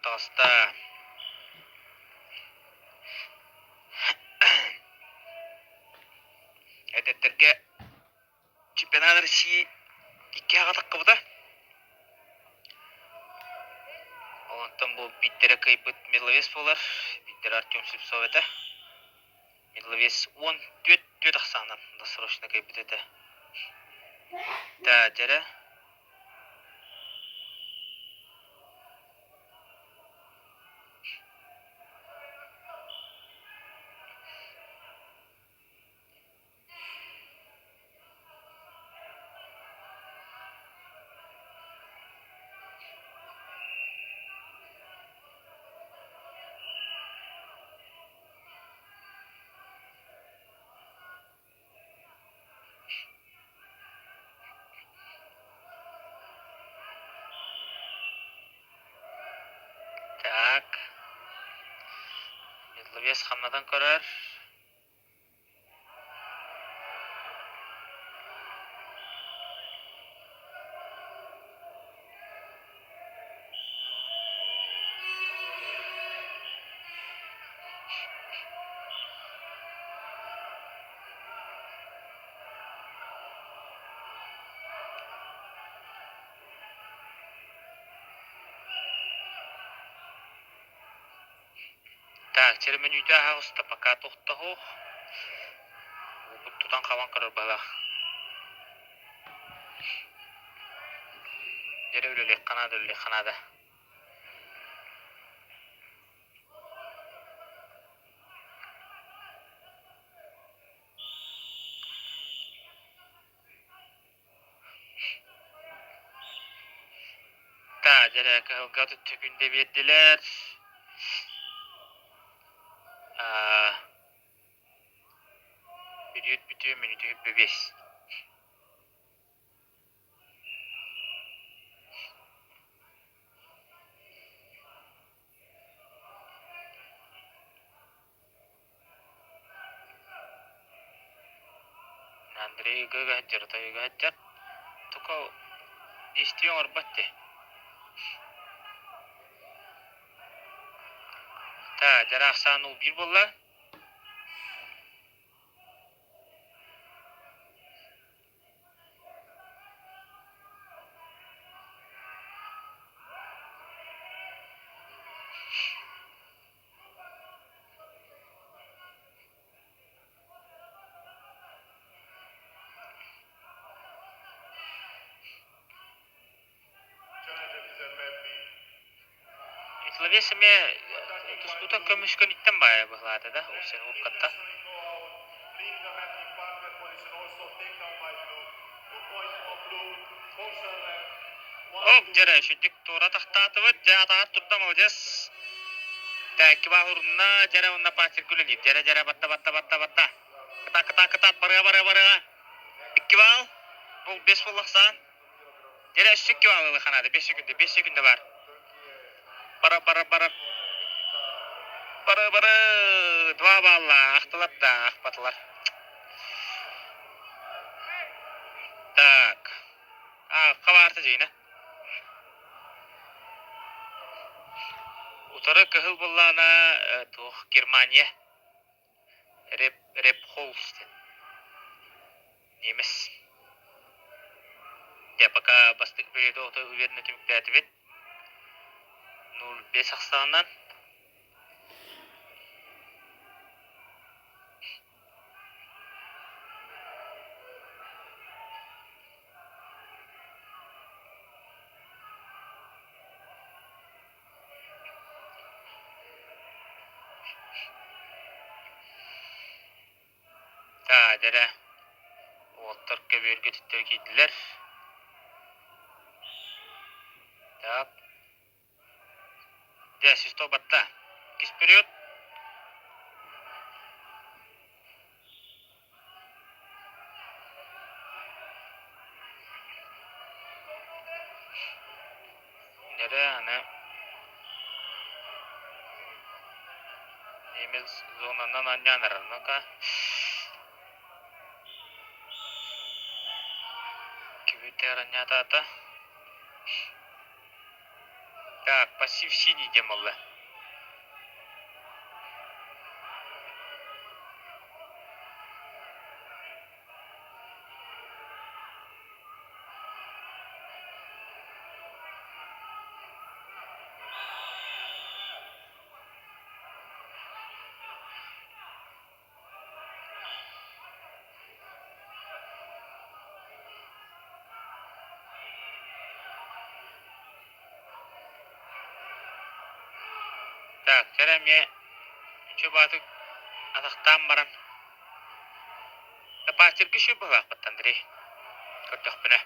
тағыста әдеттерге чемпионат России 2 ағатаққа бұда. Олантан бұл бейттері кайбыт медловес болар. Бейттері Артем Слепцов еті. Медловес 14 ақсанан досрочно кайбыт еті. Та жәрі. Так. Медловес хамнадан көрер. Так, чермен үйді ағысты пока тоқты хоқ. Бұттудан қаван қырыр бала. Жері өлелек қанады. Та, жері қағылғаты түгінде бедділер. Период бітеу минуты бебес. Андрей гагатер, той гагатер. Только действием арбатте. Та, жері ақсан ол бір болла. Медловесіме тұстутан көмішкөн иттен бая бұғылады да, ол сені ұпқатта. Оп, жәрі үшіндік тура тақтаты бұд, жә атағат тұрда молдес. Тәкі бағырына жәрі онна патер күлі жәрі батта. Кытат, барыға. 2 бал, бұл 5 болақсан. Жәрі 3 балылы қанады, 5 секунды бар. Бара. 2 балла, ақтылап да, ақпатылар. Так. Қаварты жейіні. Утары кығыл боллана тух Германия. Реп Холстен. Немес. Я пока бастық береді оғыта уверенно түмікті әтібет. 0-5 ақсағынан. Та, жәрі. Оғыттар көберге түттер кейділер. Так. Жә, сүсті батта. Кес период. Жәрі, аны. Неміз зонанан аняныр. Ну-ка. Кибетер анятата. Так, пассив синий демалла. Так, жара мне чөбаты атақтан баран. Пачерге шөбі бақпыт, Андрей. Көрдіқ бұны.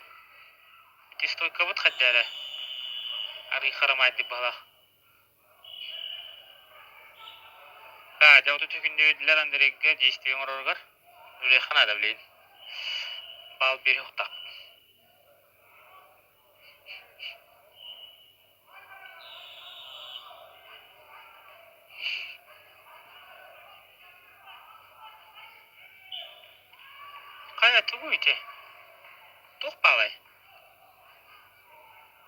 Тестойка бұд қаддәрі. Арғы қарамайды бала. Жауты түкінде өділер Андрейге дейістеген ұрырғар. Үлей қанада білейін. Бал бері ұқтақ. Қайда тұғу өте? Тұқ балай.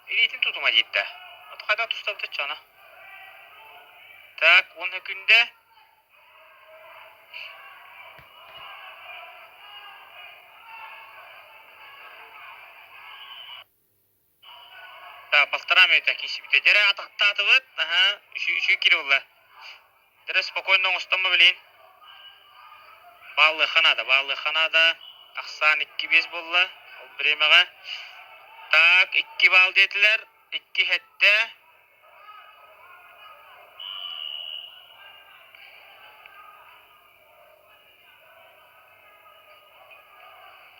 Елейтін тұтыма дейді. Аты қайда тұстап тұт жана. Так, 10 күнде. Так, бастарам өте кесі біте. Дәрі атақты атыбыд. Үші кері олы. Дәрі спокойно ұстамы білейін. Баллы қанада. Ақсан 2-5 болы. Ол біремеға. Так, 2 бал детілер. 2 хетті.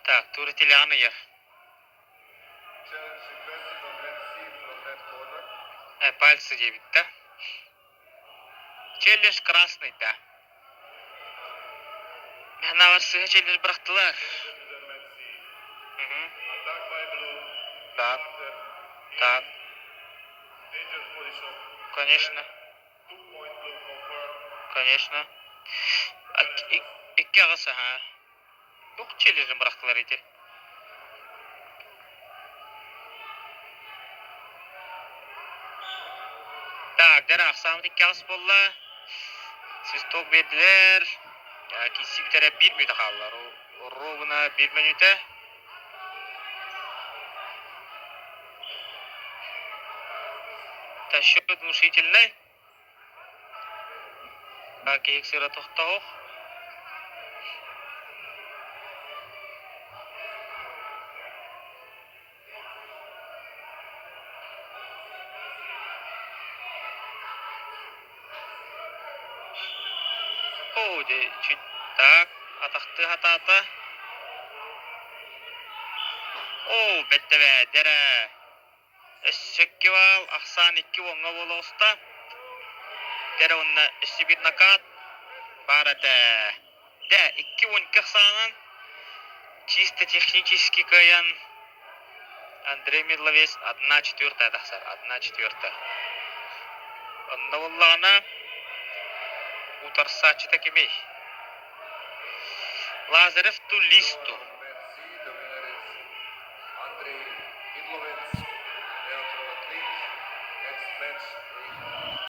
Так, туры телеаны ер. Пальцы дебит, да? Челлендж красный, да. Мена варсыға челлендж бірақтылар. Так. Так. Конечно. Конечно. Икки ағасы, Yok челленджін бірақтылар етер. Так, дәрі ақсамын 2 ағыс болла. Сіз тоқ берділер. Кесі бітері 1 минуты қалылар. Ровына 1 минуты. Счет внушительный. Кейік сыра тоқтауық. Так, атақты хататы. Бәтті бәдері. Үссекке бал, ақсан 2 оңға болы ұста. Дәрі онына үссі бет накат. Барады. Дә, 2-12 ақсанын. Чисто технически көйін. Андрей Медловес 1/4 адақсар. 1/4. Онда болағына. Утарса чыта кемей. Лазарев ту листу.